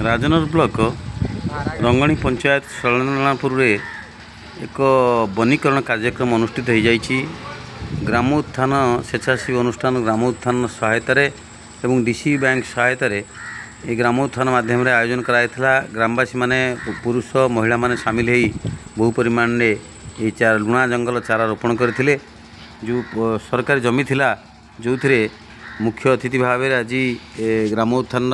Rajnagar block रंगणी panchayat सलनापुर एक वनीकरण कार्यक्रम अनुष्ठित हो जाइए। ग्राम उत्थान स्वेच्छासेवी अनुष्ठान ग्राम उत्थान सहायतार एवं डीसी बैंक सहायतार ये ग्राम उत्थान माध्यम आयोजन कराइला। ग्रामवासी माने पुरुष महिला माने सामिल हो बहु परिमाण में ये लुणा जंगल चारा रोपण करते। जो सरकारी जमी थिला जो थे मुख्य अतिथि भाव आज ग्राम उत्थान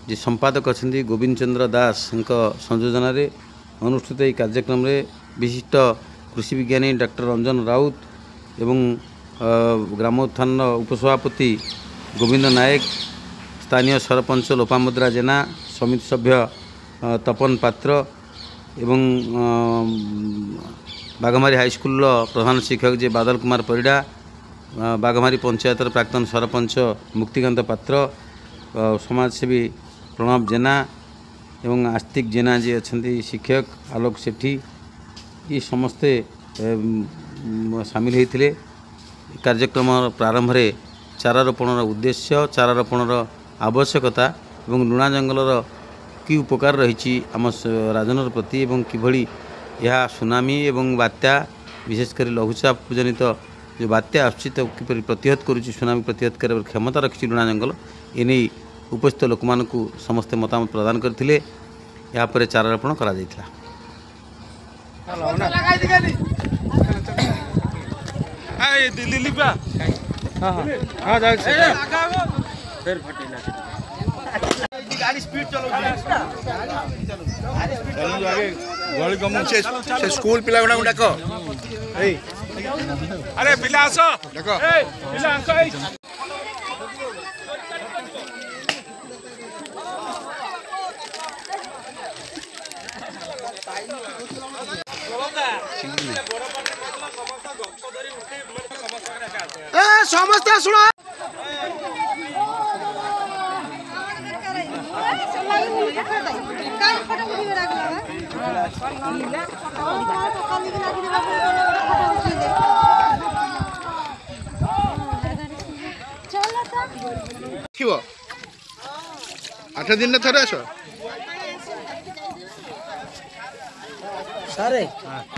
जी संपादक अच्छा गोविंद चंद्र दास संयोजन अनुष्ठित यह कार्यक्रम विशिष्ट कृषि विज्ञानी डॉक्टर रंजन राउत एवं ग्राम उत्थान उपसभापति गोविंद नायक, स्थानीय सरपंच लोपामुद्रा जेना, समिति सभ्य तपन पात्र एवं बाघमारी हाईस्कूल प्रधान शिक्षक जे बादल कुमार परिडा, बाघमारी पंचायतर प्राक्तन सरपंच मुक्तिकांत पात्र, समाजसेवी प्रणव जेना एवं आस्तिक जेना जी अच्छा शिक्षक आलोक सेठी, ये समस्ते सामिल होते। कार्यक्रम प्रारंभ में चारा रोपणर उद्देश्य, चारा रोपणर आवश्यकता एवं लुणा जंगलर कि उपकार रही आम राजनगर प्रति एवं किभली यह सुनामी एवं बात्या विशेषकर लघुचाप जनित जो बात्या आसुची तो किपरि प्रतिहत करुच्ची, सुनामी प्रतिहत कर क्षमता रखी लुणा जंगल एने उपस्थित लोक मानक समस्ते मतामत प्रदान करते। यापर चारा रोपण करा जायतिला। स्कूल पिला गुना डाक अरे पिला आसो डाक पिला आसो समस्त सुन आठ दिन थे आस सारे